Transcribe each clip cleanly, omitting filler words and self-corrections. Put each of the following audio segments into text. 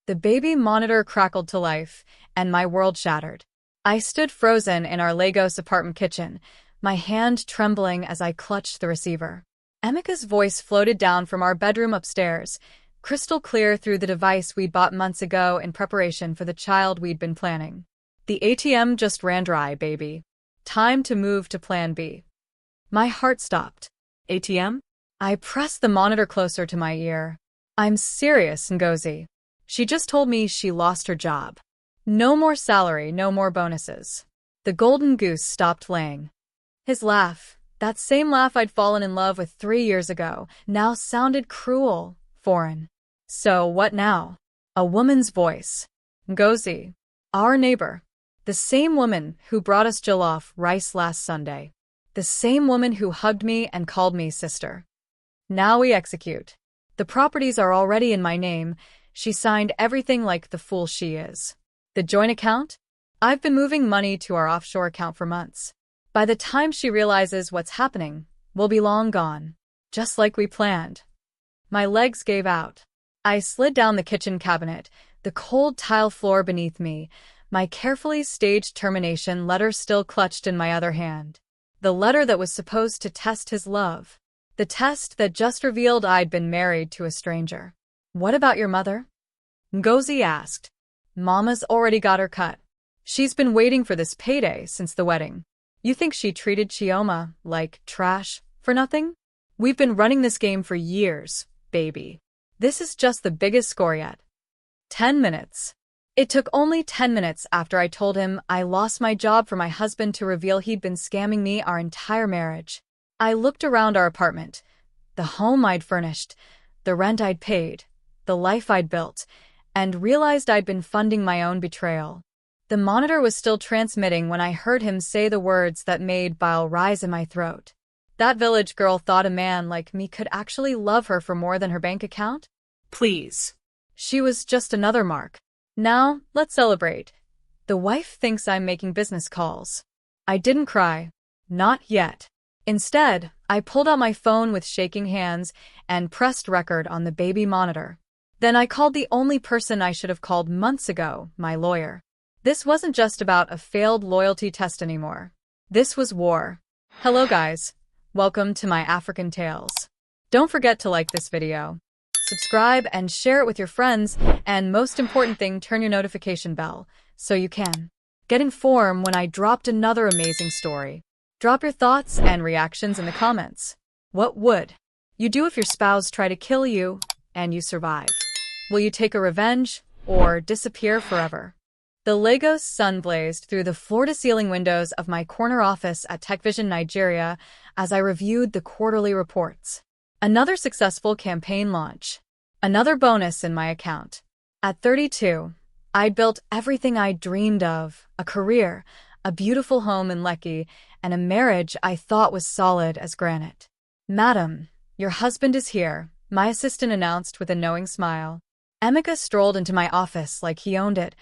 The baby monitor crackled to life, and my world shattered. I stood frozen in our Lagos apartment kitchen, my hand trembling as I clutched the receiver. Emika's voice floated down from our bedroom upstairs, crystal clear through the device we'd bought months ago in preparation for the child we'd been planning. The ATM just ran dry, baby. Time to move to Plan B. My heart stopped. ATM? I pressed the monitor closer to my ear. I'm serious, Ngozi. She just told me she lost her job. No more salary, no more bonuses. The golden goose stopped laying. His laugh, that same laugh I'd fallen in love with 3 years ago, now sounded cruel, foreign. So what now? A woman's voice. Ngozi. Our neighbor. The same woman who brought us jollof rice last Sunday. The same woman who hugged me and called me sister. Now we execute. The properties are already in my name. She signed everything like the fool she is. The joint account? I've been moving money to our offshore account for months. By the time she realizes what's happening, we'll be long gone. Just like we planned. My legs gave out. I slid down the kitchen cabinet, the cold tile floor beneath me, my carefully staged termination letter still clutched in my other hand. The letter that was supposed to test his love. The test that just revealed I'd been married to a stranger. What about your mother? Ngozi asked. Mama's already got her cut. She's been waiting for this payday since the wedding. You think she treated Chioma like trash for nothing? We've been running this game for years, baby. This is just the biggest score yet. 10 minutes. It took only 10 minutes after I told him I lost my job for my husband to reveal he'd been scamming me our entire marriage. I looked around our apartment, the home I'd furnished, the rent I'd paid, the life I'd built, and realized I'd been funding my own betrayal. The monitor was still transmitting when I heard him say the words that made bile rise in my throat. That village girl thought a man like me could actually love her for more than her bank account? Please. She was just another mark. Now, let's celebrate. The wife thinks I'm making business calls. I didn't cry. Not yet. Instead, I pulled out my phone with shaking hands and pressed record on the baby monitor. Then I called the only person I should have called months ago, my lawyer. This wasn't just about a failed loyalty test anymore. This was war. Hello guys. Welcome to my African Tales. Don't forget to like this video, subscribe and share it with your friends, and most important thing, turn your notification bell so you can get informed when I dropped another amazing story. Drop your thoughts and reactions in the comments. What would you do if your spouse tried to kill you and you survive? Will you take a revenge or disappear forever? The Lagos sun blazed through the floor-to-ceiling windows of my corner office at TechVision Nigeria as I reviewed the quarterly reports. Another successful campaign launch. Another bonus in my account. At 32, I'd built everything I dreamed of, a career, a beautiful home in Lekki, and a marriage I thought was solid as granite. Madam, your husband is here, my assistant announced with a knowing smile. Emeka strolled into my office like he owned it,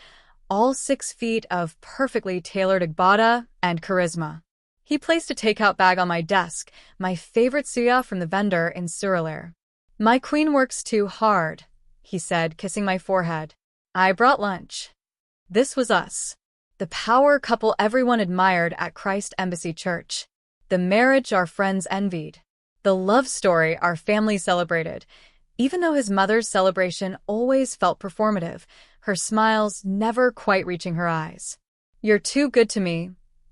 all 6 feet of perfectly tailored agbada and charisma. He placed a takeout bag on my desk, my favorite suya from the vendor in Surulere. My queen works too hard, he said, kissing my forehead. I brought lunch. This was us. The power couple everyone admired at Christ Embassy Church. The marriage our friends envied. The love story our family celebrated. Even though his mother's celebration always felt performative, her smiles never quite reaching her eyes. You're too good to me,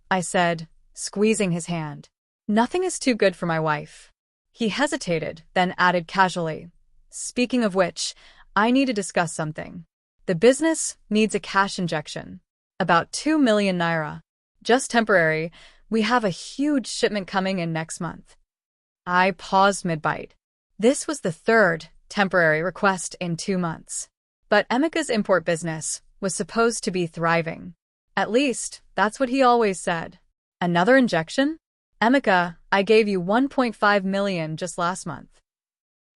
I said, squeezing his hand. Nothing is too good for my wife. He hesitated, then added casually. Speaking of which, I need to discuss something. The business needs a cash injection. About 2 million naira. Just temporary. We have a huge shipment coming in next month. I paused mid-bite. This was the third temporary request in 2 months. But Emeka's import business was supposed to be thriving. At least, that's what he always said. Another injection? Emeka, I gave you 1.5 million just last month.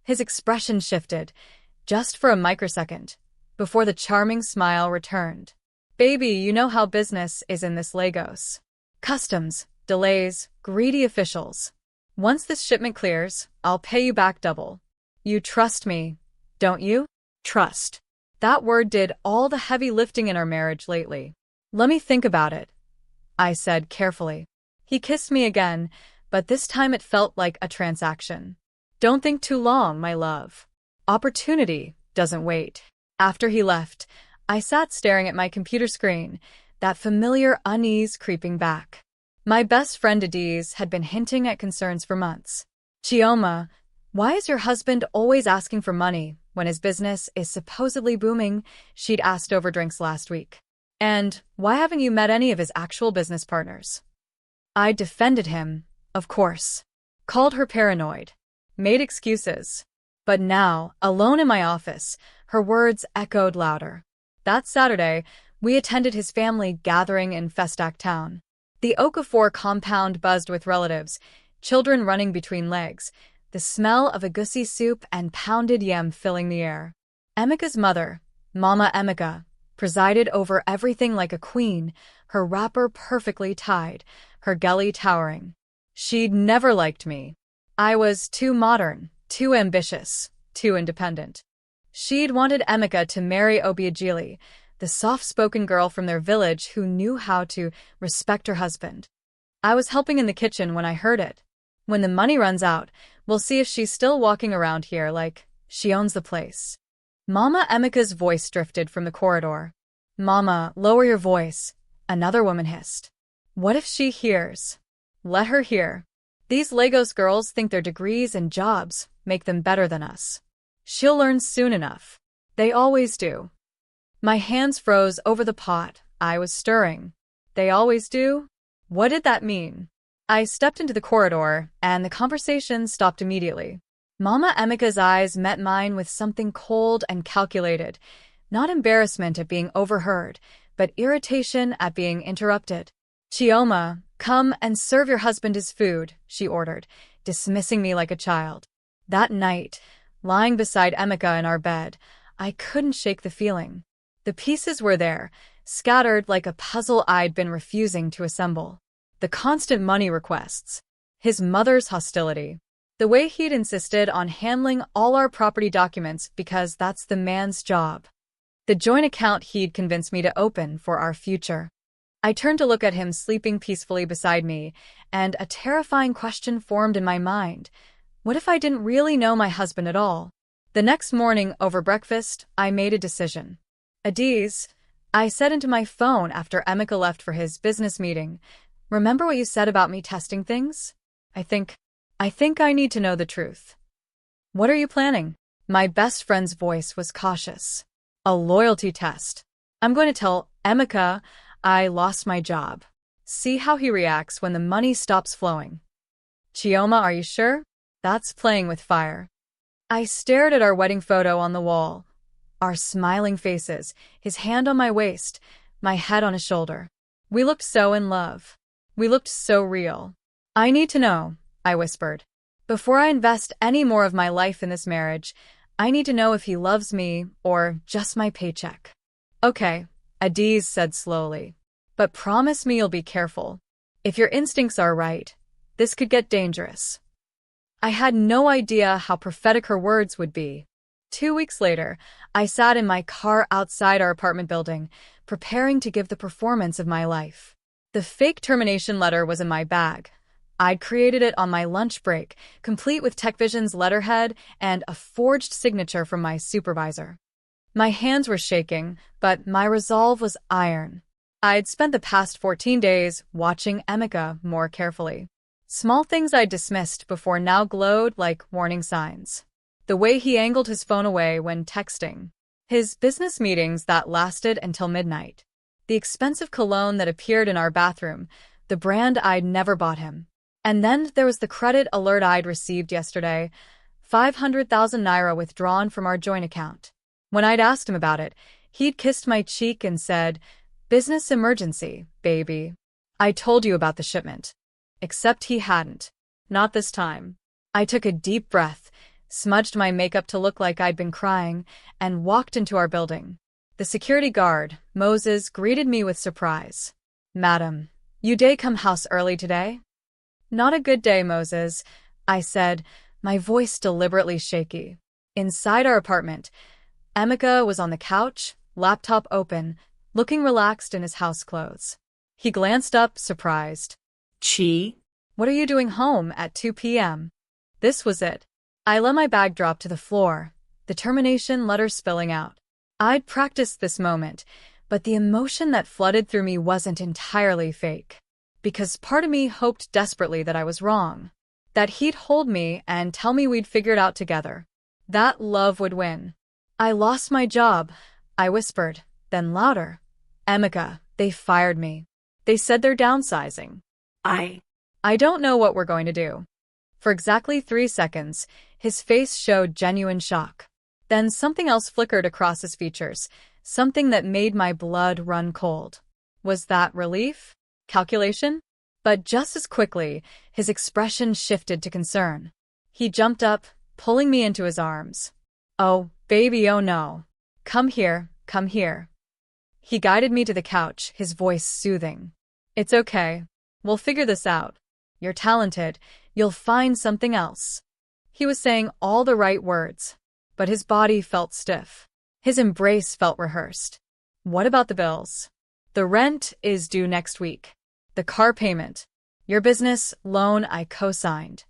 His expression shifted, just for a microsecond, before the charming smile returned. Baby, you know how business is in this Lagos. Customs, delays, greedy officials. Once this shipment clears, I'll pay you back double. You trust me, don't you? Trust. That word did all the heavy lifting in our marriage lately. Let me think about it, I said carefully. He kissed me again, but this time it felt like a transaction. Don't think too long, my love. Opportunity doesn't wait. After he left, I sat staring at my computer screen, that familiar unease creeping back. My best friend Adiz had been hinting at concerns for months. Chioma, why is your husband always asking for money when his business is supposedly booming? She'd asked over drinks last week. And why haven't you met any of his actual business partners? I defended him, of course. Called her paranoid. Made excuses. But now, alone in my office, her words echoed louder. That Saturday, we attended his family gathering in Festac Town. The Okafor compound buzzed with relatives, children running between legs, the smell of egusi soup and pounded yam filling the air. Emika's mother, Mama Emika, presided over everything like a queen, her wrapper perfectly tied, her gully towering. She'd never liked me. I was too modern, too ambitious, too independent. She'd wanted Emika to marry Obiageli, the soft-spoken girl from their village who knew how to respect her husband. I was helping in the kitchen when I heard it. When the money runs out, we'll see if she's still walking around here like she owns the place. Mama Emika's voice drifted from the corridor. Mama, lower your voice, another woman hissed. What if she hears? Let her hear. These Lagos girls think their degrees and jobs make them better than us. She'll learn soon enough. They always do. My hands froze over the pot I was stirring. They always do? What did that mean? I stepped into the corridor, and the conversation stopped immediately. Mama Emika's eyes met mine with something cold and calculated, not embarrassment at being overheard, but irritation at being interrupted. Chioma, come and serve your husband his food, she ordered, dismissing me like a child. That night, lying beside Emika in our bed, I couldn't shake the feeling. The pieces were there, scattered like a puzzle I'd been refusing to assemble. The constant money requests. His mother's hostility. The way he'd insisted on handling all our property documents because that's the man's job. The joint account he'd convinced me to open for our future. I turned to look at him sleeping peacefully beside me, and a terrifying question formed in my mind. What if I didn't really know my husband at all? The next morning, over breakfast, I made a decision. Adiz, I said into my phone after Emika left for his business meeting, remember what you said about me testing things? I think I need to know the truth. What are you planning? My best friend's voice was cautious. A loyalty test. I'm going to tell Emika I lost my job. See how he reacts when the money stops flowing. Chioma, are you sure? That's playing with fire. I stared at our wedding photo on the wall. Our smiling faces, his hand on my waist, my head on his shoulder. We looked so in love. We looked so real. I need to know, I whispered. Before I invest any more of my life in this marriage, I need to know if he loves me or just my paycheck. Okay, Adiz said slowly. But promise me you'll be careful. If your instincts are right, this could get dangerous. I had no idea how prophetic her words would be. 2 weeks later, I sat in my car outside our apartment building, preparing to give the performance of my life. The fake termination letter was in my bag. I'd created it on my lunch break, complete with TechVision's letterhead and a forged signature from my supervisor. My hands were shaking, but my resolve was iron. I'd spent the past 14 days watching Emika more carefully. Small things I'd dismissed before now glowed like warning signs. The way he angled his phone away when texting. His business meetings that lasted until midnight. The expensive cologne that appeared in our bathroom, the brand I'd never bought him. And then there was the credit alert I'd received yesterday, 500,000 naira withdrawn from our joint account. When I'd asked him about it, he'd kissed my cheek and said, "Business emergency, baby. I told you about the shipment." Except he hadn't. Not this time. I took a deep breath, smudged my makeup to look like I'd been crying, and walked into our building. The security guard, Moses, greeted me with surprise. "Madam, you day come house early today?" "Not a good day, Moses," I said, my voice deliberately shaky. Inside our apartment, Emeka was on the couch, laptop open, looking relaxed in his house clothes. He glanced up, surprised. Chi? What are you doing home at 2 p.m.? This was it. I let my bag drop to the floor, determination letters spilling out. I'd practiced this moment, but the emotion that flooded through me wasn't entirely fake. Because part of me hoped desperately that I was wrong. That he'd hold me and tell me we'd figure it out together. That love would win. I lost my job, I whispered, then louder. Emeka, they fired me. They said they're downsizing. I don't know what we're going to do. For exactly 3 seconds, his face showed genuine shock. Then something else flickered across his features, something that made my blood run cold. Was that relief? Calculation? But just as quickly, his expression shifted to concern. He jumped up, pulling me into his arms. Oh, baby, oh no. Come here, come here. He guided me to the couch, his voice soothing. It's okay. We'll figure this out. You're talented. You'll find something else. He was saying all the right words, but his body felt stiff. His embrace felt rehearsed. What about the bills? The rent is due next week. The car payment. Your business loan I co-signed.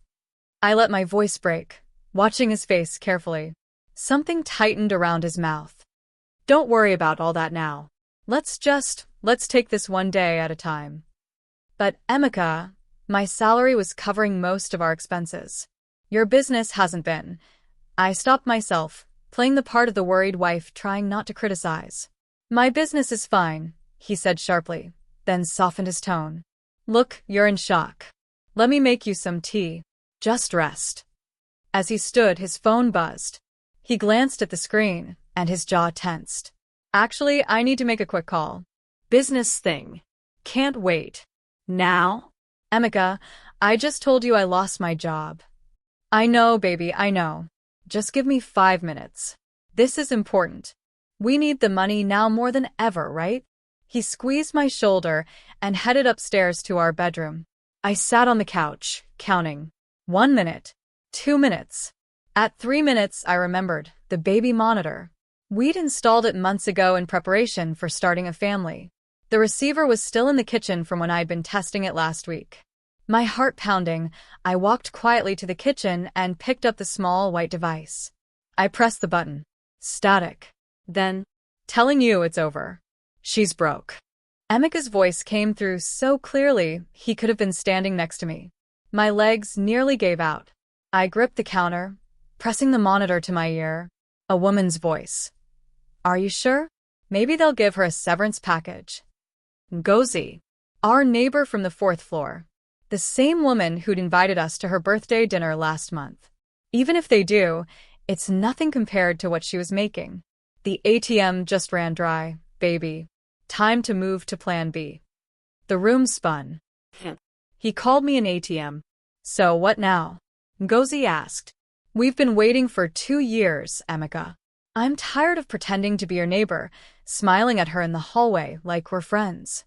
I let my voice break, watching his face carefully. Something tightened around his mouth. Don't worry about all that now. Let's take this one day at a time. But Emeka, my salary was covering most of our expenses. Your business hasn't been. I stopped myself, playing the part of the worried wife trying not to criticize. My business is fine, he said sharply, then softened his tone. Look, you're in shock. Let me make you some tea. Just rest. As he stood, his phone buzzed. He glanced at the screen, and his jaw tensed. Actually, I need to make a quick call. Business thing. Can't wait. Now? Emeka, I just told you I lost my job. I know, baby, I know. Just give me 5 minutes. This is important. We need the money now more than ever, right? He squeezed my shoulder and headed upstairs to our bedroom. I sat on the couch, counting. 1 minute. 2 minutes. At 3 minutes, I remembered the baby monitor. We'd installed it months ago in preparation for starting a family. The receiver was still in the kitchen from when I'd been testing it last week. My heart pounding, I walked quietly to the kitchen and picked up the small white device. I pressed the button. Static. Then, telling you it's over. She's broke. Emeka's voice came through so clearly he could have been standing next to me. My legs nearly gave out. I gripped the counter, pressing the monitor to my ear. A woman's voice. Are you sure? Maybe they'll give her a severance package. Ngozi, our neighbor from the 4th floor. The same woman who'd invited us to her birthday dinner last month. Even if they do, it's nothing compared to what she was making. The ATM just ran dry, baby. Time to move to Plan B. The room spun. He called me an ATM. So what now? Ngozi asked. We've been waiting for 2 years, Emeka. I'm tired of pretending to be your neighbor, smiling at her in the hallway like we're friends.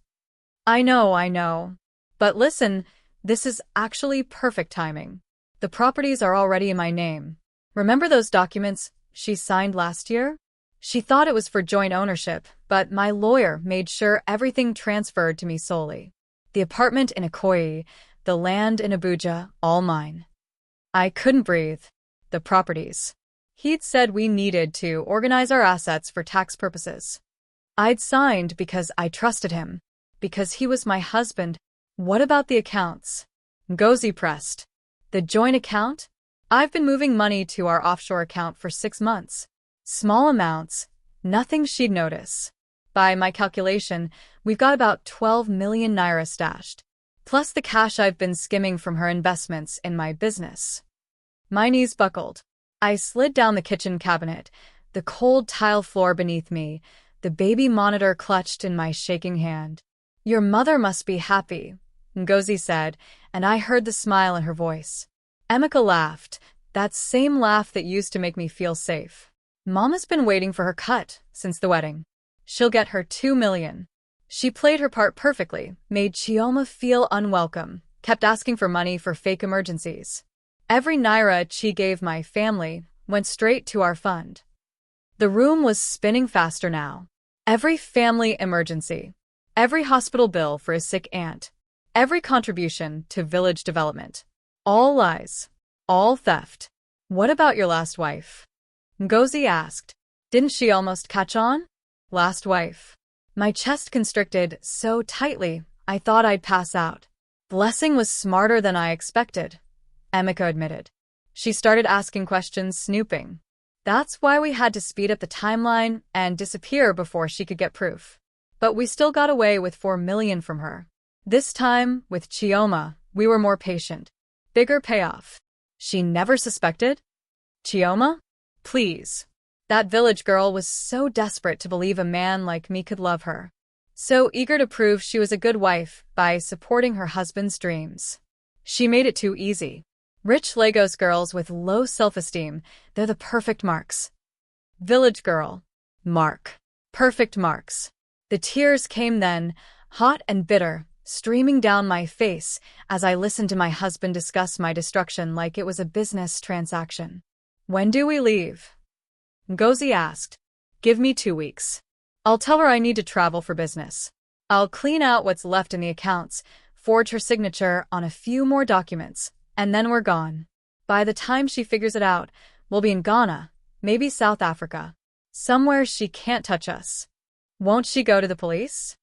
I know. But listen, this is actually perfect timing. The properties are already in my name. Remember those documents she signed last year? She thought it was for joint ownership, but my lawyer made sure everything transferred to me solely. The apartment in Ikoyi, the land in Abuja, all mine. I couldn't breathe. The properties. He'd said we needed to organize our assets for tax purposes. I'd signed because I trusted him, because he was my husband. What about the accounts? Ngozi pressed. The joint account? I've been moving money to our offshore account for 6 months. Small amounts, nothing she'd notice. By my calculation, we've got about 12 million naira stashed, plus the cash I've been skimming from her investments in my business. My knees buckled. I slid down the kitchen cabinet, the cold tile floor beneath me, the baby monitor clutched in my shaking hand. Your mother must be happy, Ngozi said, and I heard the smile in her voice. Emeka laughed, that same laugh that used to make me feel safe. Mama's been waiting for her cut since the wedding. She'll get her 2 million. She played her part perfectly, made Chioma feel unwelcome, kept asking for money for fake emergencies. Every naira Chi gave my family went straight to our fund. The room was spinning faster now. Every family emergency, every hospital bill for a sick aunt, every contribution to village development. All lies. All theft. What about your last wife? Ngozi asked. Didn't she almost catch on? Last wife. My chest constricted so tightly I thought I'd pass out. Blessing was smarter than I expected, Emeka admitted. She started asking questions, snooping. That's why we had to speed up the timeline and disappear before she could get proof. But we still got away with 4 million from her. This time, with Chioma, we were more patient. Bigger payoff. She never suspected? Chioma? Please. That village girl was so desperate to believe a man like me could love her. So eager to prove she was a good wife by supporting her husband's dreams. She made it too easy. Rich Lagos girls with low self-esteem, they're the perfect marks. Village girl. Mark. Perfect marks. The tears came then, hot and bitter, streaming down my face as I listened to my husband discuss my destruction like it was a business transaction. When do we leave? Ngozi asked. Give me 2 weeks. I'll tell her I need to travel for business. I'll clean out what's left in the accounts, forge her signature on a few more documents, and then we're gone. By the time she figures it out, we'll be in Ghana, maybe South Africa. Somewhere she can't touch us. Won't she go to the police?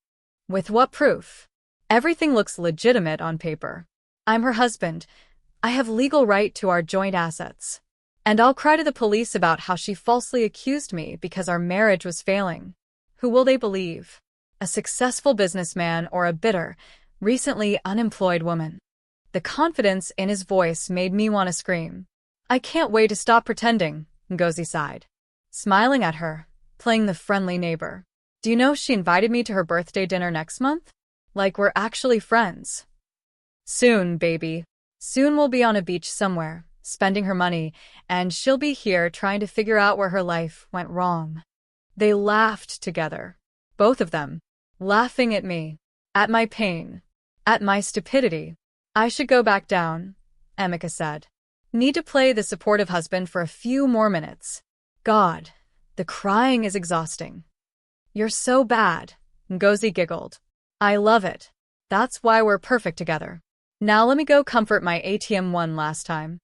With what proof? Everything looks legitimate on paper. I'm her husband. I have legal right to our joint assets. And I'll cry to the police about how she falsely accused me because our marriage was failing. Who will they believe? A successful businessman or a bitter, recently unemployed woman? The confidence in his voice made me want to scream. I can't wait to stop pretending, Ngozi sighed. Smiling at her, playing the friendly neighbor. Do you know she invited me to her birthday dinner next month? Like we're actually friends. Soon, baby. Soon we'll be on a beach somewhere, spending her money, and she'll be here trying to figure out where her life went wrong. They laughed together. Both of them. Laughing at me. At my pain. At my stupidity. I should go back down, Emeka said. Need to play the supportive husband for a few more minutes. God, the crying is exhausting. You're so bad, Ngozi giggled. I love it. That's why we're perfect together. Now let me go comfort my ATM one last time.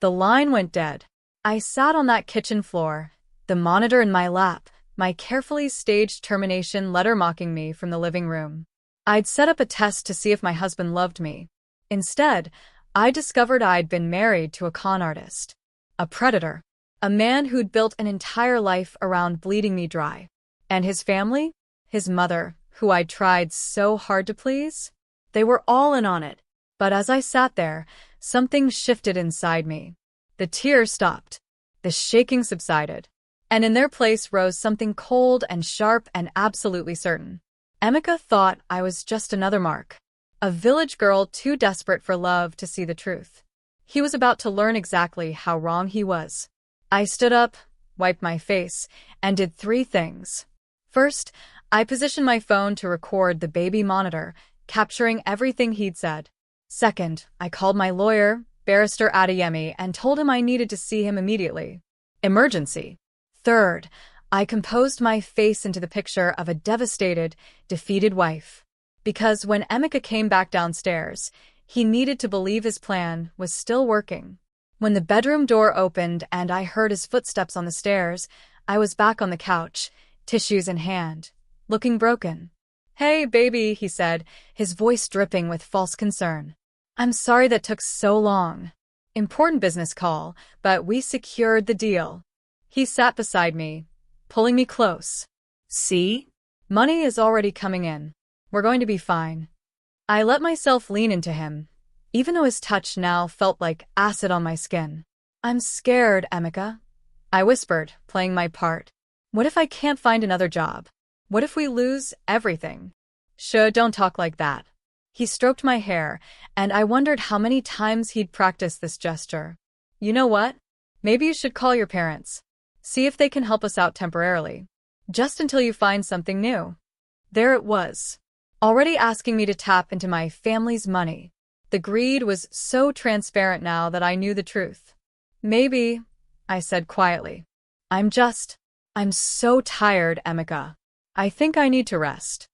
The line went dead. I sat on that kitchen floor, the monitor in my lap, my carefully staged termination letter mocking me from the living room. I'd set up a test to see if my husband loved me. Instead, I discovered I'd been married to a con artist. A predator. A man who'd built an entire life around bleeding me dry. And his family? His mother, who I'd tried so hard to please? They were all in on it. But as I sat there, something shifted inside me. The tears stopped. The shaking subsided. And in their place rose something cold and sharp and absolutely certain. Emeka thought I was just another Mark. A village girl too desperate for love to see the truth. He was about to learn exactly how wrong he was. I stood up, wiped my face, and did 3 things. First, I positioned my phone to record the baby monitor, capturing everything he'd said. Second, I called my lawyer, Barrister Adeyemi, and told him I needed to see him immediately. Emergency. Third, I composed my face into the picture of a devastated, defeated wife. Because when Emeka came back downstairs, he needed to believe his plan was still working. When the bedroom door opened and I heard his footsteps on the stairs, I was back on the couch, tissues in hand, looking broken. Hey, baby, he said, his voice dripping with false concern. I'm sorry that took so long. Important business call, but we secured the deal. He sat beside me, pulling me close. See? Money is already coming in. We're going to be fine. I let myself lean into him, even though his touch now felt like acid on my skin. I'm scared, Emeka, I whispered, playing my part. What if I can't find another job? What if we lose everything? Sure, don't talk like that. He stroked my hair, and I wondered how many times he'd practiced this gesture. You know what? Maybe you should call your parents. See if they can help us out temporarily. Just until you find something new. There it was. Already asking me to tap into my family's money. The greed was so transparent now that I knew the truth. Maybe, I said quietly. I'm just I'm so tired, Emeka. I think I need to rest.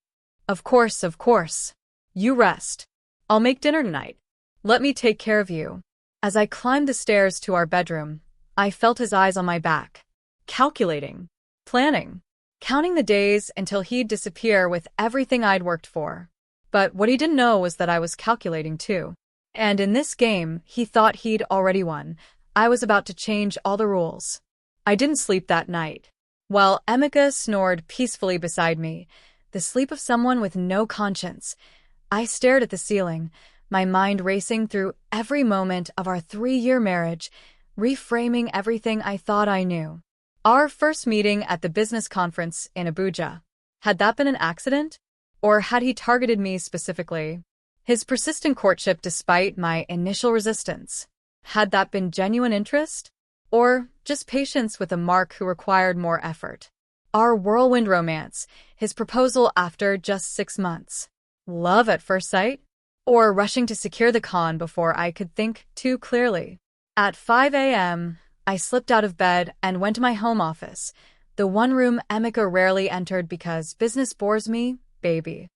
Of course, of course. You rest. I'll make dinner tonight. Let me take care of you. As I climbed the stairs to our bedroom, I felt his eyes on my back. Calculating. Planning. Counting the days until he'd disappear with everything I'd worked for. But what he didn't know was that I was calculating too. And in this game, he thought he'd already won. I was about to change all the rules. I didn't sleep that night. While Emeka snored peacefully beside me, the sleep of someone with no conscience, I stared at the ceiling, my mind racing through every moment of our 3-year marriage, reframing everything I thought I knew. Our first meeting at the business conference in Abuja. Had that been an accident? Or had he targeted me specifically? His persistent courtship despite my initial resistance. Had that been genuine interest? Or just patience with a Mark who required more effort? Our whirlwind romance, his proposal after just 6 months. Love at first sight? Or rushing to secure the con before I could think too clearly? At 5 a.m., I slipped out of bed and went to my home office, the one room Emeka rarely entered because business bores me, baby.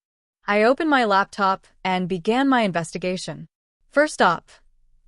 I opened my laptop and began my investigation. First up,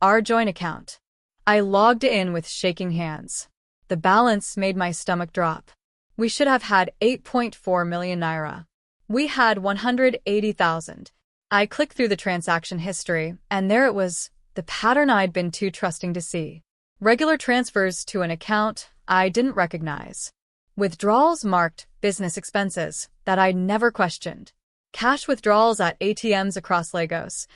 our joint account. I logged in with shaking hands. The balance made my stomach drop. We should have had 8.4 million naira. We had 180,000. I clicked through the transaction history, and there it was, the pattern I'd been too trusting to see. Regular transfers to an account I didn't recognize. Withdrawals marked business expenses that I'd never questioned. Cash withdrawals at ATMs across Lagos,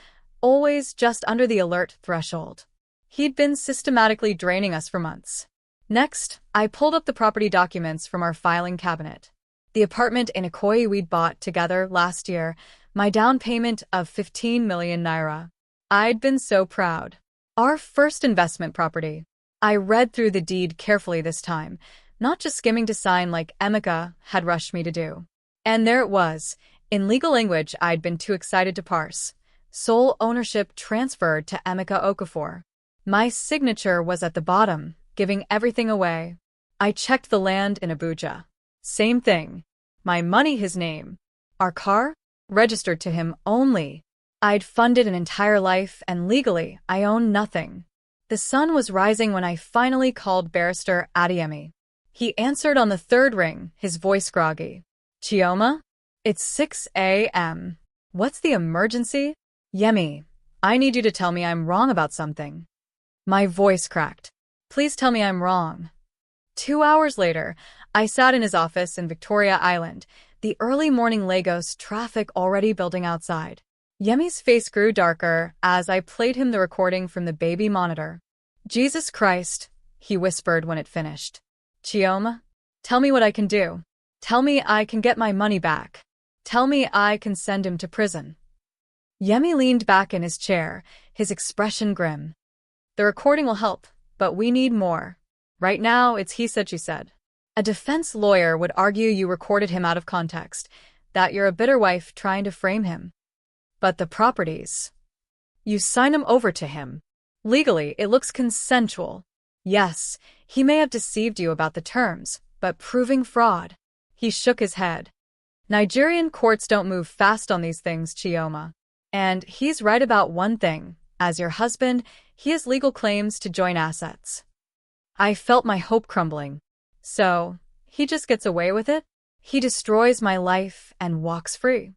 always just under the alert threshold. He'd been systematically draining us for months. Next, I pulled up the property documents from our filing cabinet. The apartment in Ikoyi we'd bought together last year, my down payment of 15 million naira. I'd been so proud. Our first investment property. I read through the deed carefully this time, not just skimming to sign like Emeka had rushed me to do. And there it was, in legal language I'd been too excited to parse. Sole ownership transferred to Emeka Okafor. My signature was at the bottom, giving everything away. I checked the land in Abuja. Same thing. My money, his name. Our car? Registered to him only. I'd funded an entire life, and legally, I own nothing. The sun was rising when I finally called Barrister Adeyemi. He answered on the third ring, his voice groggy. Chioma? It's 6 a.m. What's the emergency? Yemi, I need you to tell me I'm wrong about something. My voice cracked. Please tell me I'm wrong. 2 hours later, I sat in his office in Victoria Island, the early morning Lagos traffic already building outside. Yemi's face grew darker as I played him the recording from the baby monitor. Jesus Christ, he whispered when it finished. Chioma, tell me what I can do. Tell me I can get my money back. Tell me I can send him to prison. Yemi leaned back in his chair, his expression grim. The recording will help, but we need more. Right now, it's he said, she said. A defense lawyer would argue you recorded him out of context, that you're a bitter wife trying to frame him. But the properties. You sign them over to him. Legally, it looks consensual. Yes, he may have deceived you about the terms, but proving fraud. He shook his head. Nigerian courts don't move fast on these things, Chioma. And he's right about one thing. As your husband, he has legal claims to joint assets. I felt my hope crumbling. So, he just gets away with it? He destroys my life and walks free.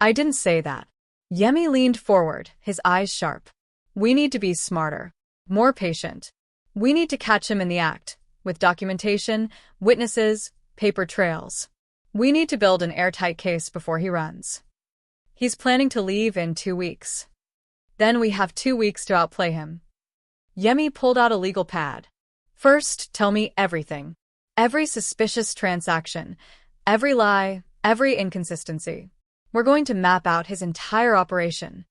I didn't say that. Yemi leaned forward, his eyes sharp. We need to be smarter, more patient. We need to catch him in the act, with documentation, witnesses, paper trails. We need to build an airtight case before he runs. He's planning to leave in 2 weeks. Then we have 2 weeks to outplay him. Yemi pulled out a legal pad. First, tell me everything. Every suspicious transaction, every lie, every inconsistency. We're going to map out his entire operation.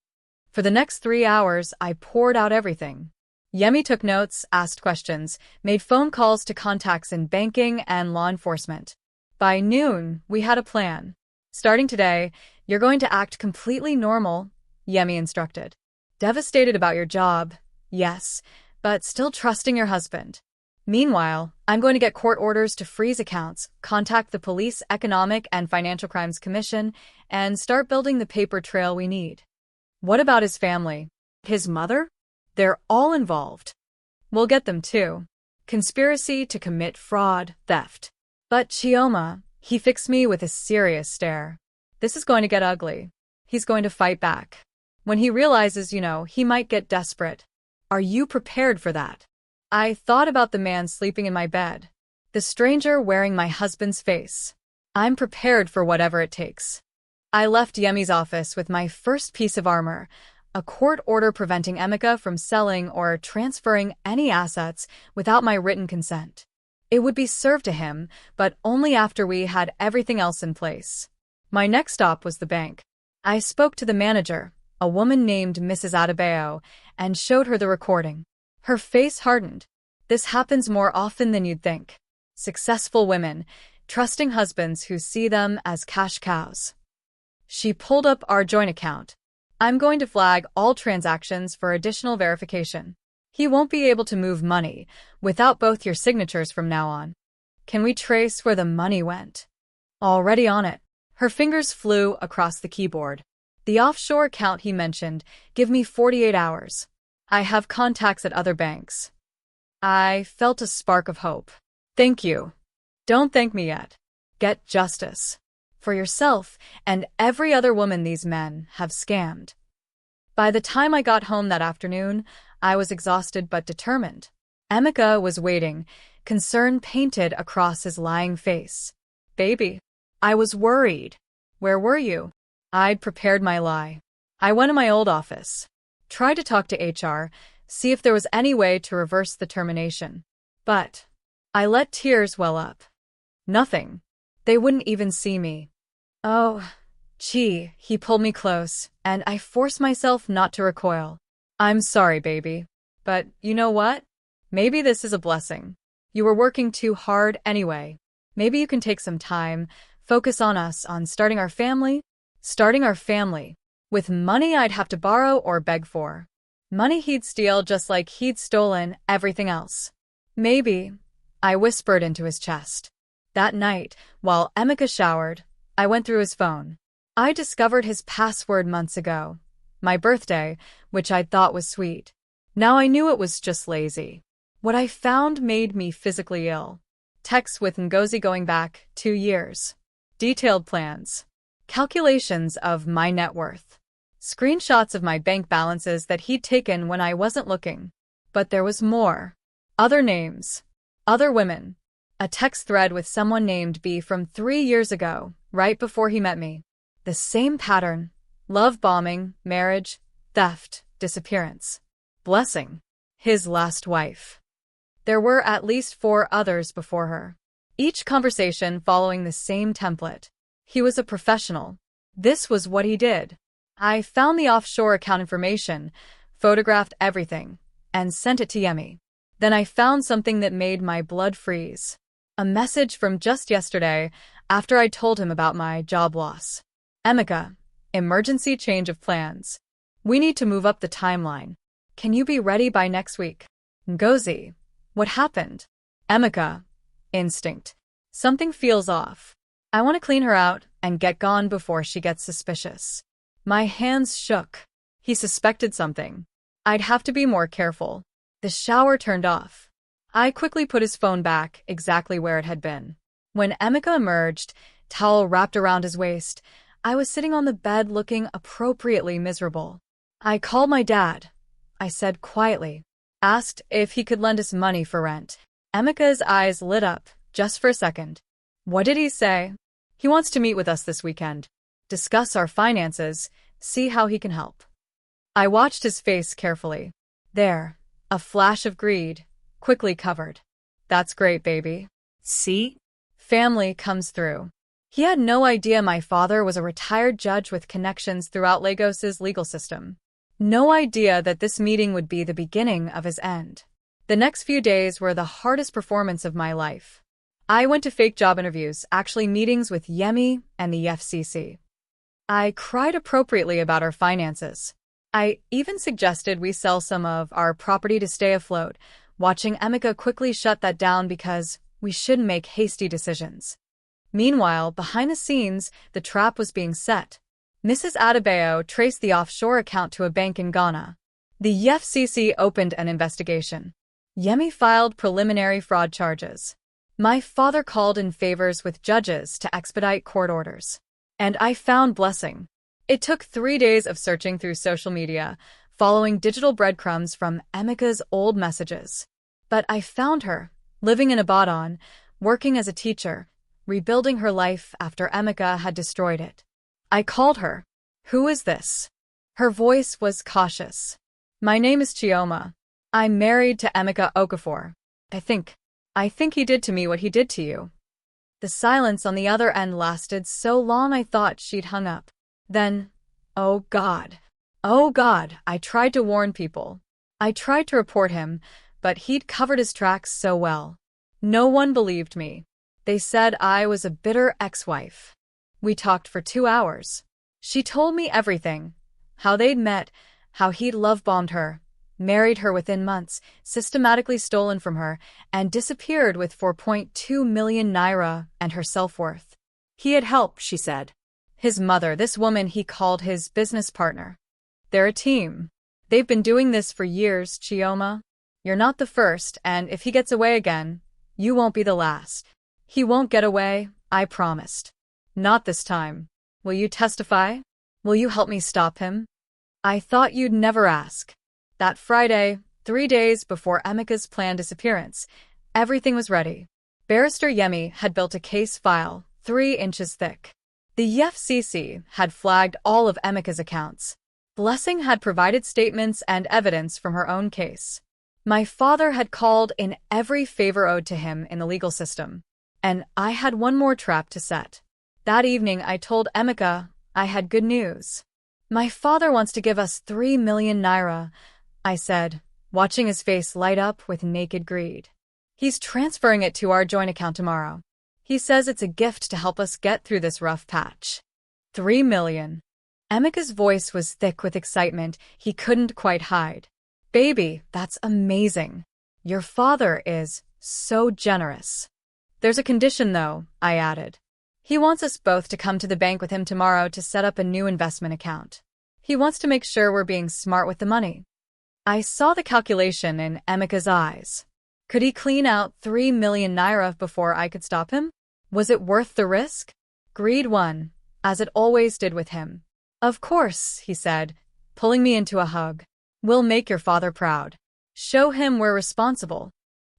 For the next 3 hours, I poured out everything. Yemi took notes, asked questions, made phone calls to contacts in banking and law enforcement. By noon, we had a plan. Starting today, you're going to act completely normal, Yemi instructed. Devastated about your job, yes, but still trusting your husband. Meanwhile, I'm going to get court orders to freeze accounts, contact the Police Economic and Financial Crimes Commission, and start building the paper trail we need. What about his family? His mother? They're all involved. We'll get them too. Conspiracy to commit fraud, theft. But Chioma, he fixed me with a serious stare. This is going to get ugly. He's going to fight back. When he realizes, he might get desperate. Are you prepared for that? I thought about the man sleeping in my bed. The stranger wearing my husband's face. I'm prepared for whatever it takes. I left Yemi's office with my first piece of armor, a court order preventing Emeka from selling or transferring any assets without my written consent. It would be served to him, but only after we had everything else in place. My next stop was the bank. I spoke to the manager, a woman named Mrs. Adebayo, and showed her the recording. Her face hardened. This happens more often than you'd think. Successful women, trusting husbands who see them as cash cows. She pulled up our joint account. I'm going to flag all transactions for additional verification. He won't be able to move money without both your signatures from now on. Can we trace where the money went? Already on it. Her fingers flew across the keyboard. The offshore account he mentioned, give me 48 hours. I have contacts at other banks. I felt a spark of hope. Thank you. Don't thank me yet. Get justice. For yourself and every other woman these men have scammed. By the time I got home that afternoon, I was exhausted but determined. Emeka was waiting, concern painted across his lying face. Baby, I was worried. Where were you? I'd prepared my lie. I went to my old office. Tried to talk to HR, see if there was any way to reverse the termination. But I let tears well up. Nothing. They wouldn't even see me. Oh, gee, he pulled me close, and I forced myself not to recoil. I'm sorry, baby. But you know what? Maybe this is a blessing. You were working too hard anyway. Maybe you can take some time, focus on us, on starting our family. Starting our family. With money I'd have to borrow or beg for. Money he'd steal just like he'd stolen everything else. Maybe, I whispered into his chest. That night, while Emeka showered, I went through his phone. I discovered his password months ago. My birthday, which I'd thought was sweet. Now I knew it was just lazy. What I found made me physically ill. Texts with Ngozi going back 2 years. Detailed plans. Calculations of my net worth. Screenshots of my bank balances that he'd taken when I wasn't looking. But there was more. Other names. Other women. A text thread with someone named B from 3 years ago, right before he met me. The same pattern. Love bombing, marriage, theft, disappearance. Blessing. His last wife. There were at least 4 others before her. Each conversation following the same template. He was a professional. This was what he did. I found the offshore account information, photographed everything, and sent it to Yemi. Then I found something that made my blood freeze. A message from just yesterday, after I told him about my job loss. Emeka, emergency change of plans. We need to move up the timeline. Can you be ready by next week? Ngozi, what happened? Emeka, instinct. Something feels off. I want to clean her out and get gone before she gets suspicious. My hands shook. He suspected something. I'd have to be more careful. The shower turned off. I quickly put his phone back exactly where it had been. When Emeka emerged, towel wrapped around his waist, I was sitting on the bed looking appropriately miserable. I called my dad, I said quietly. Asked if he could lend us money for rent. Emeka's eyes lit up, just for a second. What did he say? He wants to meet with us this weekend. Discuss our finances, see how he can help. I watched his face carefully. There, a flash of greed, quickly covered. That's great, baby. See? Family comes through. He had no idea my father was a retired judge with connections throughout Lagos's legal system. No idea that this meeting would be the beginning of his end. The next few days were the hardest performance of my life. I went to fake job interviews, actually meetings with Yemi and the FCC. I cried appropriately about our finances. I even suggested we sell some of our property to stay afloat, watching Emeka quickly shut that down because we shouldn't make hasty decisions. Meanwhile, behind the scenes, the trap was being set. Mrs. Adebayo traced the offshore account to a bank in Ghana. The FCC opened an investigation. Yemi filed preliminary fraud charges. My father called in favors with judges to expedite court orders. And I found blessing. It took 3 days of searching through social media, following digital breadcrumbs from Emeka's old messages. But I found her, living in Ibadan, working as a teacher, rebuilding her life after Emeka had destroyed it. I called her. Who is this? Her voice was cautious. My name is Chioma. I'm married to Emeka Okafor. I think he did to me what he did to you. The silence on the other end lasted so long I thought she'd hung up. Then, oh God, I tried to warn people. I tried to report him, but he'd covered his tracks so well. No one believed me. They said I was a bitter ex-wife. We talked for 2 hours. She told me everything. How they'd met, how he'd love-bombed her, married her within months, systematically stolen from her, and disappeared with 4.2 million naira and her self-worth. He had help, she said. His mother, this woman he called his business partner. They're a team. They've been doing this for years, Chioma. You're not the first, and if he gets away again, you won't be the last. He won't get away, I promised. Not this time. Will you testify? Will you help me stop him? I thought you'd never ask. That Friday, 3 days before Emeka's planned disappearance, everything was ready. Barrister Yemi had built a case file 3 inches thick. The FCC had flagged all of Emeka's accounts. Blessing had provided statements and evidence from her own case. My father had called in every favor owed to him in the legal system. And I had one more trap to set. That evening I told Emeka I had good news. My father wants to give us 3 million naira, I said, watching his face light up with naked greed. He's transferring it to our joint account tomorrow. He says it's a gift to help us get through this rough patch. 3 million. Emeka's voice was thick with excitement he couldn't quite hide. Baby, that's amazing. Your father is so generous. There's a condition though, I added. He wants us both to come to the bank with him tomorrow to set up a new investment account. He wants to make sure we're being smart with the money. I saw the calculation in Emeka's eyes. Could he clean out 3 million naira before I could stop him? Was it worth the risk? Greed won, as it always did with him. Of course, he said, pulling me into a hug. We'll make your father proud. Show him we're responsible.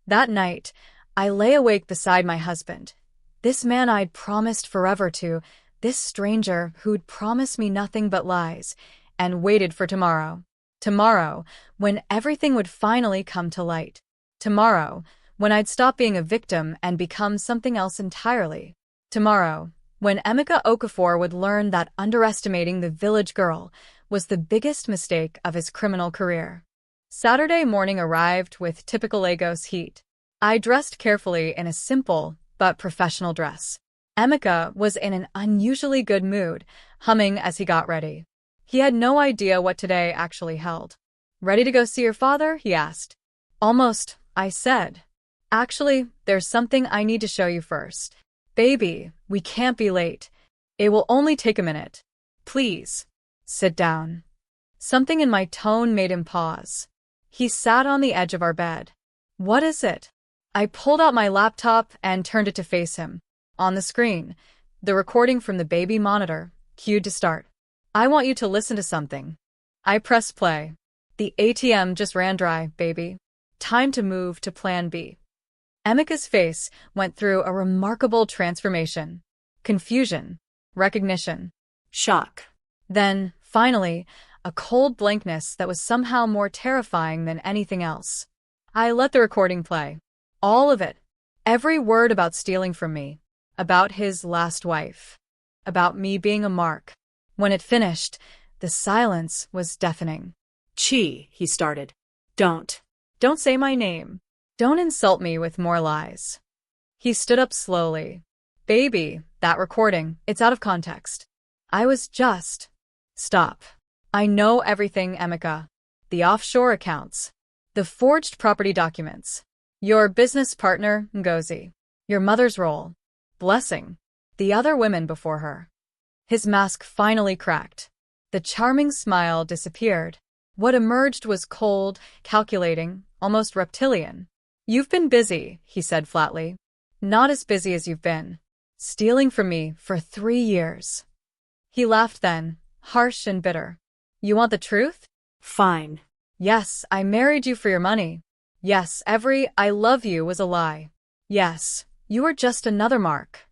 That night, I lay awake beside my husband. This man I'd promised forever to, this stranger who'd promised me nothing but lies, and waited for tomorrow. Tomorrow, when everything would finally come to light. Tomorrow, when I'd stop being a victim and become something else entirely. Tomorrow, when Emeka Okafor would learn that underestimating the village girl was the biggest mistake of his criminal career. Saturday morning arrived with typical Lagos heat. I dressed carefully in a simple but professional dress. Emeka was in an unusually good mood, humming as he got ready. He had no idea what today actually held. Ready to go see your father? He asked. Almost, I said. Actually, there's something I need to show you first. Baby, we can't be late. It will only take a minute. Please, sit down. Something in my tone made him pause. He sat on the edge of our bed. What is it? I pulled out my laptop and turned it to face him. On the screen, the recording from the baby monitor, cued to start. I want you to listen to something. I pressed play. The ATM just ran dry, baby. Time to move to plan B. Emeka's face went through a remarkable transformation. Confusion, recognition, shock. Then, finally, a cold blankness that was somehow more terrifying than anything else. I let the recording play. All of it. Every word about stealing from me. About his last wife. About me being a mark. When it finished, the silence was deafening. Chi, he started. Don't say my name. Don't insult me with more lies. He stood up slowly. Baby, that recording, it's out of context. I was just... Stop. I know everything, Emeka. The offshore accounts. The forged property documents. Your business partner, Ngozi. Your mother's role. Blessing. The other women before her. His mask finally cracked. The charming smile disappeared. What emerged was cold, calculating, almost reptilian. You've been busy, he said flatly. Not as busy as you've been. Stealing from me for 3 years. He laughed then, harsh and bitter. You want the truth? Fine. Yes, I married you for your money. Yes, every "I love you" was a lie. Yes, you were just another mark.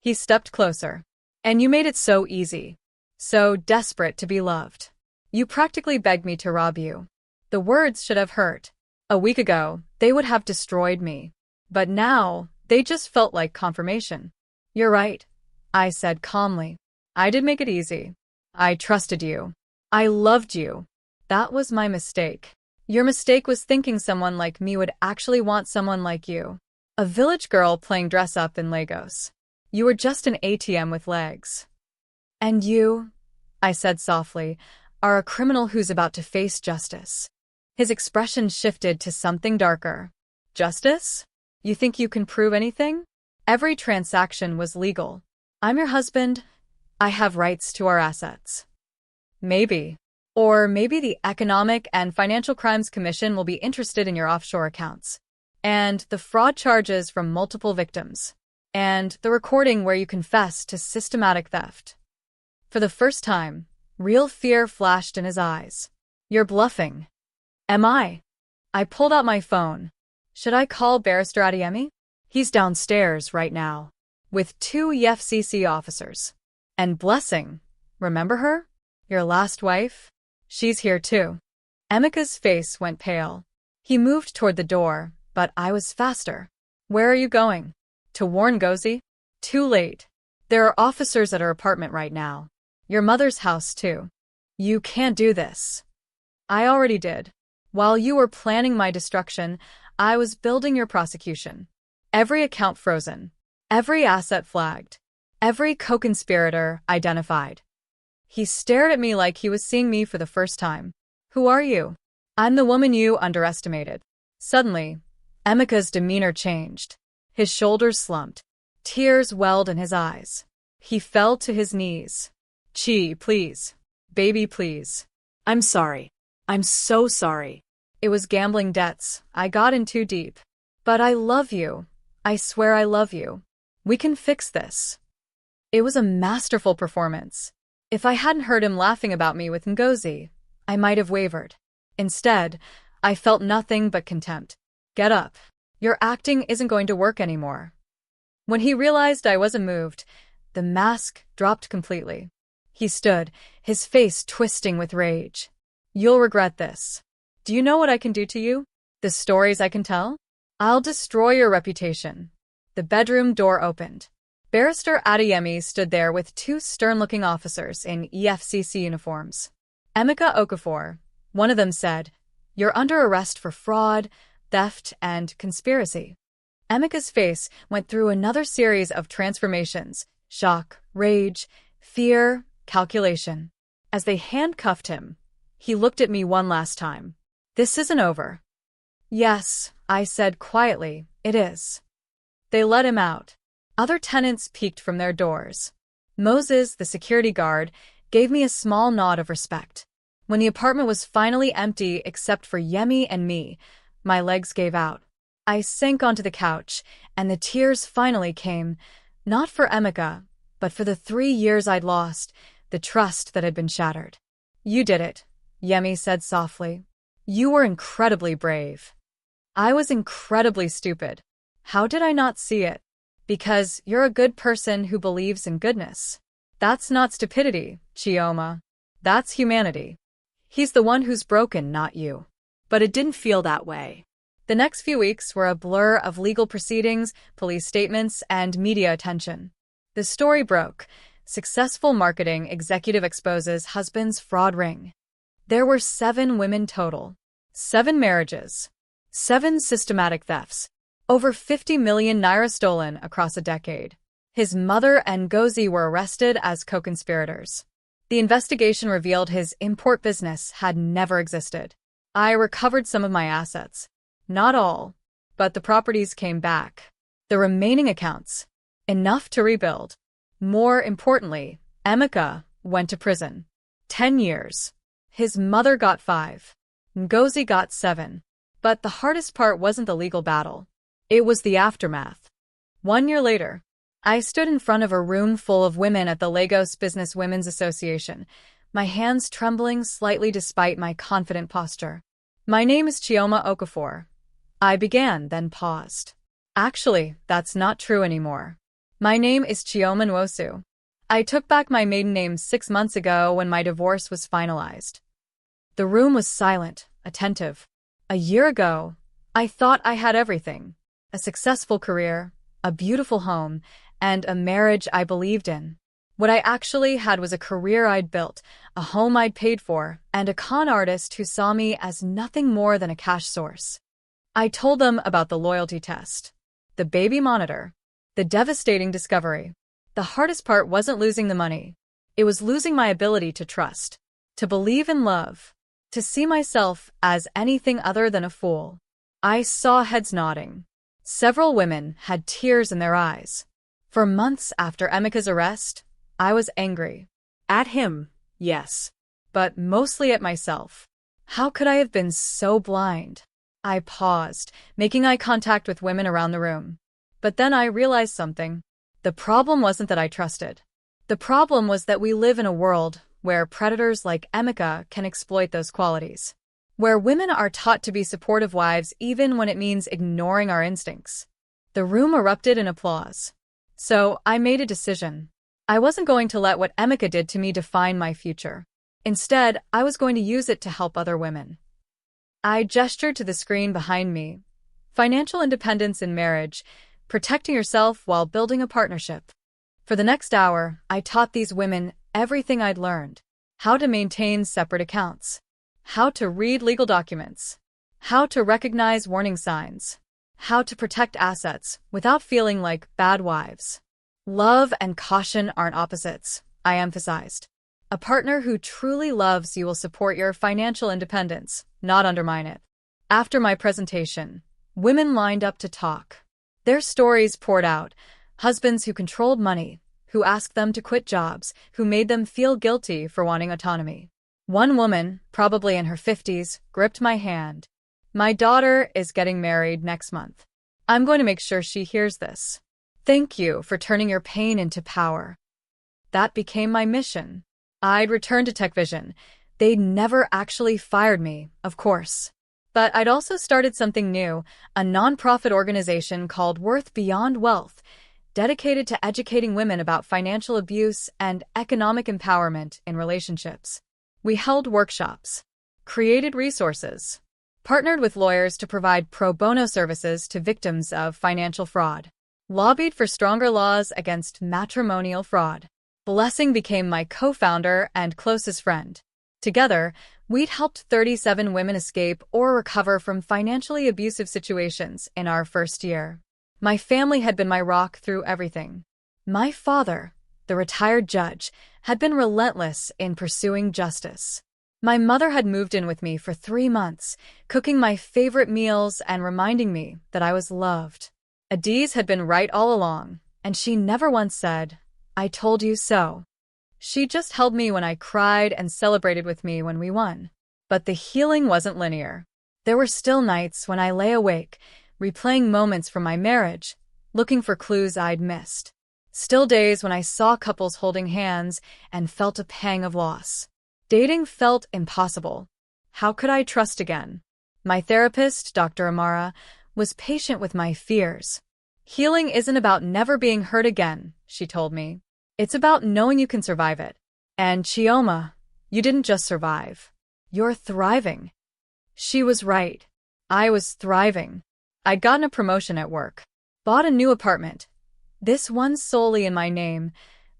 He stepped closer. And you made it so easy. So desperate to be loved. You practically begged me to rob you. The words should have hurt. A week ago, they would have destroyed me. But now, they just felt like confirmation. You're right, I said calmly. I did make it easy. I trusted you. I loved you. That was my mistake. Your mistake was thinking someone like me would actually want someone like you. A village girl playing dress-up in Lagos. You were just an ATM with legs. And you, I said softly, are a criminal who's about to face justice. His expression shifted to something darker. Justice? You think you can prove anything? Every transaction was legal. I'm your husband. I have rights to our assets. Maybe. Or maybe the Economic and Financial Crimes Commission will be interested in your offshore accounts. And the fraud charges from multiple victims. And the recording where you confess to systematic theft. For the first time, real fear flashed in his eyes. You're bluffing. Am I? I pulled out my phone. Should I call Barrister Adeyemi? He's downstairs right now. With 2 EFCC officers. And Blessing. Remember her? Your last wife? She's here too. Emeka's face went pale. He moved toward the door, but I was faster. Where are you going? To warn Ngozi? Too late. There are officers at her apartment right now. Your mother's house too. You can't do this. I already did. While you were planning my destruction, I was building your prosecution. Every account frozen. Every asset flagged. Every co-conspirator identified. He stared at me like he was seeing me for the first time. Who are you? I'm the woman you underestimated. Suddenly, Emeka's demeanor changed. His shoulders slumped. Tears welled in his eyes. He fell to his knees. Chi, please. Baby, please. I'm sorry. I'm so sorry. It was gambling debts. I got in too deep. But I love you. I swear I love you. We can fix this. It was a masterful performance. If I hadn't heard him laughing about me with Ngozi, I might have wavered. Instead, I felt nothing but contempt. Get up. Your acting isn't going to work anymore. When he realized I wasn't moved, the mask dropped completely. He stood, his face twisting with rage. You'll regret this. Do you know what I can do to you? The stories I can tell? I'll destroy your reputation. The bedroom door opened. Barrister Adeyemi stood there with 2 stern-looking officers in EFCC uniforms. Emeka Okafor, one of them said, You're under arrest for fraud, theft, and conspiracy. Emeka's face went through another series of transformations: shock, rage, fear, calculation. As they handcuffed him, he looked at me one last time. This isn't over. Yes, I said quietly, it is. They let him out. Other tenants peeked from their doors. Moses, the security guard, gave me a small nod of respect. When the apartment was finally empty except for Yemi and me, my legs gave out. I sank onto the couch, and the tears finally came, not for Emeka, but for the 3 years I'd lost, the trust that had been shattered. You did it, Yemi said softly. You were incredibly brave. I was incredibly stupid. How did I not see it? Because you're a good person who believes in goodness. That's not stupidity, Chioma. That's humanity. He's the one who's broken, not you. But it didn't feel that way. The next few weeks were a blur of legal proceedings, police statements, and media attention. The story broke. Successful marketing executive exposes husband's fraud ring. There were 7 women total. 7 marriages. 7 systematic thefts. Over 50 million naira stolen across a decade. His mother and Ngozi were arrested as co-conspirators. The investigation revealed his import business had never existed. I recovered some of my assets. Not all, but the properties came back. The remaining accounts. Enough to rebuild. More importantly, Emeka went to prison. 10 years. His mother got 5. Ngozi got 7. But the hardest part wasn't the legal battle. It was the aftermath. 1 year later, I stood in front of a room full of women at the Lagos Business Women's Association, my hands trembling slightly despite my confident posture. "My name is Chioma Okafor." I began, then paused. "Actually, that's not true anymore. My name is Chioma Nwosu. I took back my maiden name 6 months ago when my divorce was finalized." The room was silent, attentive. A year ago, I thought I had everything. A successful career, a beautiful home, and a marriage I believed in. What I actually had was a career I'd built, a home I'd paid for, and a con artist who saw me as nothing more than a cash source. I told them about the loyalty test, the baby monitor, the devastating discovery. The hardest part wasn't losing the money. It was losing my ability to trust, to believe in love, to see myself as anything other than a fool. I saw heads nodding. Several women had tears in their eyes. For months after Emeka's arrest, I was angry. At him, yes. But mostly at myself. How could I have been so blind? I paused, making eye contact with women around the room. But then I realized something. The problem wasn't that I trusted. The problem was that we live in a world where predators like Emeka can exploit those qualities. Where women are taught to be supportive wives even when it means ignoring our instincts. The room erupted in applause. So I made a decision. I wasn't going to let what Emeka did to me define my future. Instead, I was going to use it to help other women. I gestured to the screen behind me. Financial independence in marriage, protecting yourself while building a partnership. For the next hour, I taught these women everything I'd learned. How to maintain separate accounts. How to read legal documents. How to recognize warning signs. How to protect assets without feeling like bad wives. Love and caution aren't opposites, I emphasized. A partner who truly loves you will support your financial independence, not undermine it. After my presentation, women lined up to talk. Their stories poured out. Husbands who controlled money, who asked them to quit jobs, who made them feel guilty for wanting autonomy. One woman, probably in her 50s, gripped my hand. "My daughter is getting married next month. I'm going to make sure she hears this. Thank you for turning your pain into power." That became my mission. I'd returned to TechVision. They'd never actually fired me, of course. But I'd also started something new, a nonprofit organization called Worth Beyond Wealth, dedicated to educating women about financial abuse and economic empowerment in relationships. We held workshops, created resources, partnered with lawyers to provide pro bono services to victims of financial fraud, lobbied for stronger laws against matrimonial fraud. Blessing became my co-founder and closest friend. Together, we'd helped 37 women escape or recover from financially abusive situations in our first year. My family had been my rock through everything. My father, the retired judge, had been relentless in pursuing justice. My mother had moved in with me for 3 months, cooking my favorite meals and reminding me that I was loved. Adiz had been right all along, and she never once said, "I told you so." She just held me when I cried and celebrated with me when we won. But the healing wasn't linear. There were still nights when I lay awake, replaying moments from my marriage, looking for clues I'd missed. Still days when I saw couples holding hands and felt a pang of loss. Dating felt impossible. How could I trust again? My therapist, Dr. Amara, was patient with my fears. "Healing isn't about never being hurt again," she told me. "It's about knowing you can survive it. And Chioma, you didn't just survive. You're thriving." She was right. I was thriving. I'd gotten a promotion at work, bought a new apartment, this one solely in my name,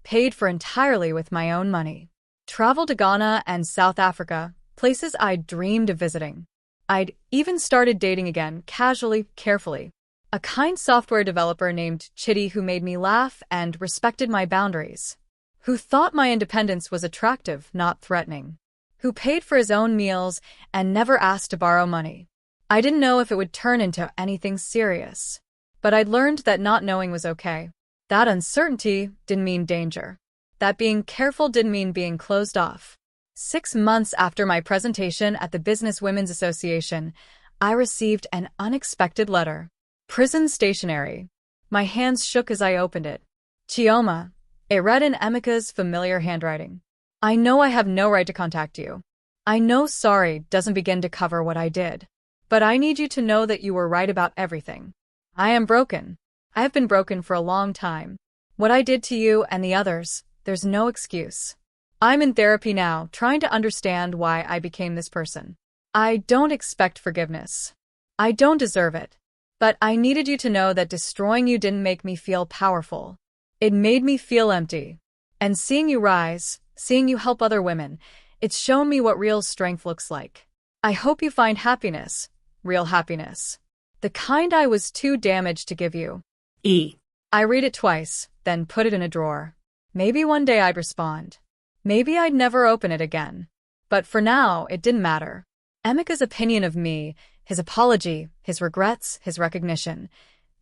paid for entirely with my own money. Traveled to Ghana and South Africa, places I'd dreamed of visiting. I'd even started dating again, casually, carefully. A kind software developer named Chitty who made me laugh and respected my boundaries. Who thought my independence was attractive, not threatening. who paid for his own meals and never asked to borrow money. I didn't know if it would turn into anything serious, but I'd learned that not knowing was okay. That uncertainty didn't mean danger. That being careful didn't mean being closed off. 6 months after my presentation at the Business Women's Association, I received an unexpected letter. Prison stationery. My hands shook as I opened it. Chioma. It read in Emika's familiar handwriting. I know I have no right to contact you. I know sorry doesn't begin to cover what I did. But I need you to know that you were right about everything. I am broken. I have been broken for a long time. What I did to you and the others, there's no excuse. I'm in therapy now, trying to understand why I became this person. I don't expect forgiveness. I don't deserve it. But I needed you to know that destroying you didn't make me feel powerful. It made me feel empty. And seeing you rise, seeing you help other women, it's shown me what real strength looks like. I hope you find happiness, real happiness. The kind I was too damaged to give you. E. I read it twice, then put it in a drawer. Maybe one day I'd respond. Maybe I'd never open it again. But for now, it didn't matter. Emika's opinion of me, his apology, his regrets, his recognition,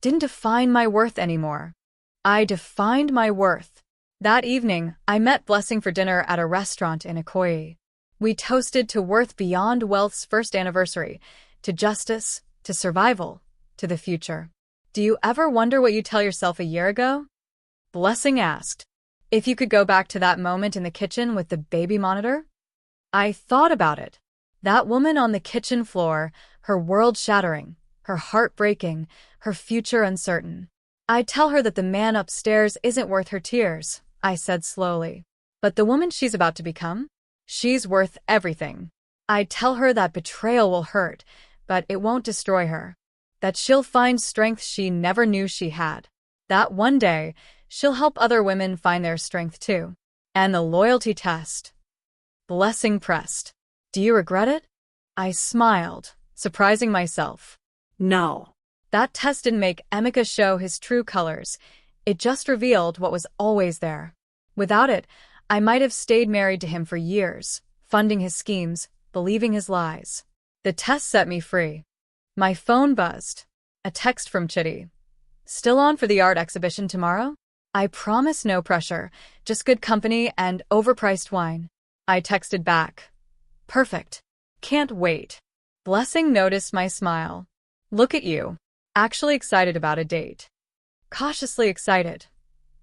didn't define my worth anymore. I defined my worth. That evening, I met Blessing for dinner at a restaurant in Ikoyi. We toasted to worth beyond wealth's first anniversary, to justice, to survival, to the future. Do you ever wonder what you tell yourself a year ago? Blessing asked. If you could go back to that moment in the kitchen with the baby monitor? I thought about it. That woman on the kitchen floor, her world shattering, her heart breaking, her future uncertain. I'd tell her that the man upstairs isn't worth her tears, I said slowly. But the woman she's about to become? She's worth everything. I'd tell her that betrayal will hurt, but it won't destroy her. That she'll find strength she never knew she had. That one day, she'll help other women find their strength too. And the loyalty test. Blessing pressed. Do you regret it? I smiled, surprising myself. No. That test didn't make Emika show his true colors. It just revealed what was always there. Without it, I might have stayed married to him for years, funding his schemes, believing his lies. The test set me free. My phone buzzed. A text from Chitty. Still on for the art exhibition tomorrow? I promise no pressure, just good company and overpriced wine. I texted back. Perfect. Can't wait. Blessing noticed my smile. Look at you. Actually excited about a date. Cautiously excited.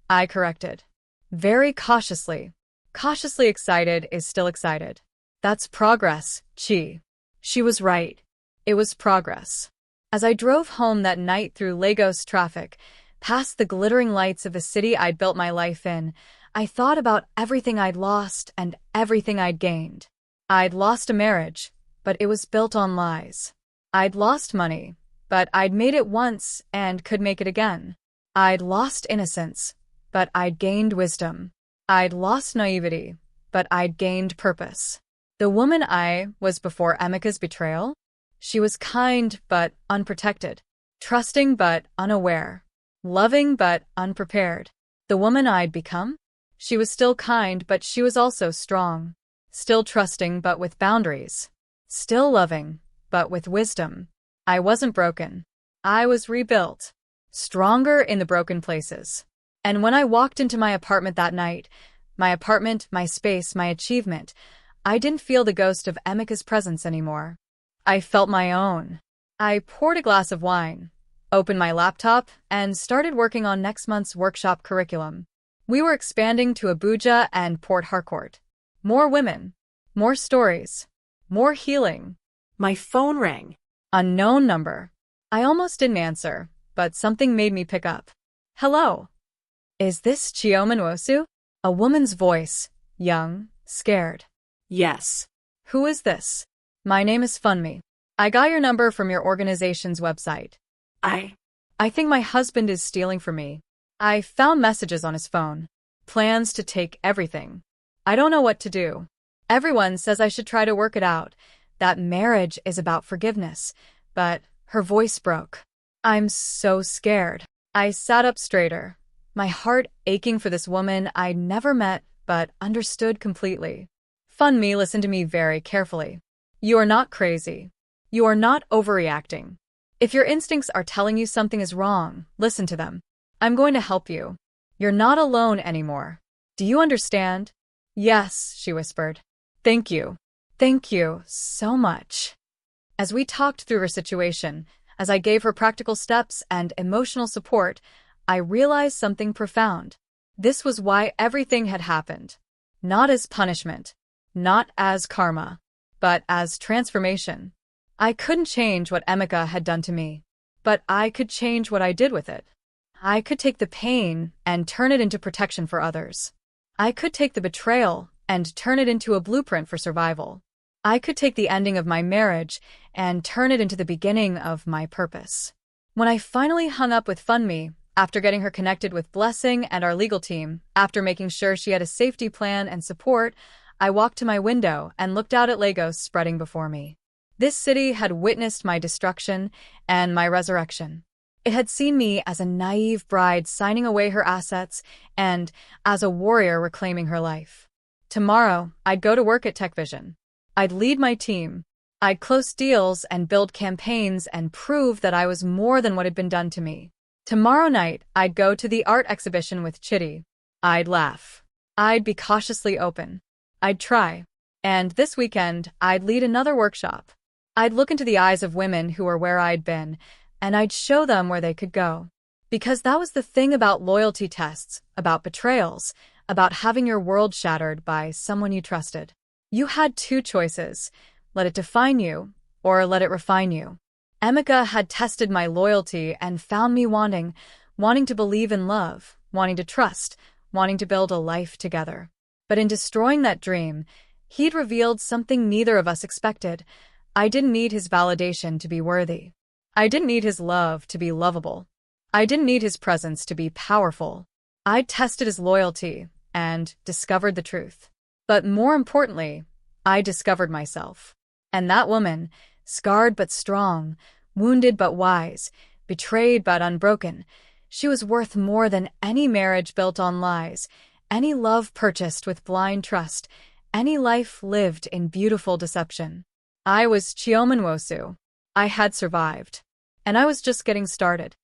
I corrected. Very cautiously. Cautiously excited is still excited. That's progress, Chi. She was right. It was progress. As I drove home that night through Lagos traffic, past the glittering lights of the city I'd built my life in, I thought about everything I'd lost and everything I'd gained. I'd lost a marriage, but it was built on lies. I'd lost money, but I'd made it once and could make it again. I'd lost innocence, but I'd gained wisdom. I'd lost naivety, but I'd gained purpose. The woman I was before Emika's betrayal? She was kind but unprotected, trusting but unaware, loving but unprepared. The woman I'd become? She was still kind, but she was also strong. Still trusting, but with boundaries. Still loving, but with wisdom. I wasn't broken. I was rebuilt. Stronger in the broken places. And when I walked into my apartment that night, my apartment, my space, my achievement, I didn't feel the ghost of Emika's presence anymore. I felt my own. I poured a glass of wine, opened my laptop, and started working on next month's workshop curriculum. We were expanding to Abuja and Port Harcourt. More women, more stories, more healing. My phone rang. Unknown number. I almost didn't answer, but something made me pick up. Hello. Is this Chioma Nwosu? A woman's voice, young, scared. Yes. Who is this? My name is Funmi. I got your number from your organization's website. I think my husband is stealing from me. I found messages on his phone. Plans to take everything. I don't know what to do. Everyone says I should try to work it out. That marriage is about forgiveness. But her voice broke. I'm so scared. I sat up straighter, my heart aching for this woman I'd never met but understood completely. Funmi listened to me very carefully. You are not crazy. You are not overreacting. If your instincts are telling you something is wrong, listen to them. I'm going to help you. You're not alone anymore. Do you understand? Yes, she whispered. Thank you. Thank you so much. As we talked through her situation, as I gave her practical steps and emotional support, I realized something profound. This was why everything had happened. Not as punishment, not as karma, but as transformation. I couldn't change what Emeka had done to me, but I could change what I did with it. I could take the pain and turn it into protection for others. I could take the betrayal and turn it into a blueprint for survival. I could take the ending of my marriage and turn it into the beginning of my purpose. When I finally hung up with Funmi, after getting her connected with Blessing and our legal team, after making sure she had a safety plan and support, I walked to my window and looked out at Lagos spreading before me. This city had witnessed my destruction and my resurrection. It had seen me as a naive bride signing away her assets and as a warrior reclaiming her life. Tomorrow, I'd go to work at TechVision. I'd lead my team. I'd close deals and build campaigns and prove that I was more than what had been done to me. Tomorrow night, I'd go to the art exhibition with Chitty. I'd laugh. I'd be cautiously open. I'd try. And this weekend, I'd lead another workshop. I'd look into the eyes of women who were where I'd been, and I'd show them where they could go. Because that was the thing about loyalty tests, about betrayals, about having your world shattered by someone you trusted. You had two choices: let it define you, or let it refine you. Emeka had tested my loyalty and found me wanting to believe in love, wanting to trust, wanting to build a life together. But in destroying that dream, he'd revealed something neither of us expected. I didn't need his validation to be worthy. I didn't need his love to be lovable. I didn't need his presence to be powerful. I tested his loyalty and discovered the truth. But more importantly, I discovered myself. And that woman, scarred but strong, wounded but wise, betrayed but unbroken, she was worth more than any marriage built on lies, any love purchased with blind trust, any life lived in beautiful deception. I was Chioma Nwosu. I had survived. And I was just getting started.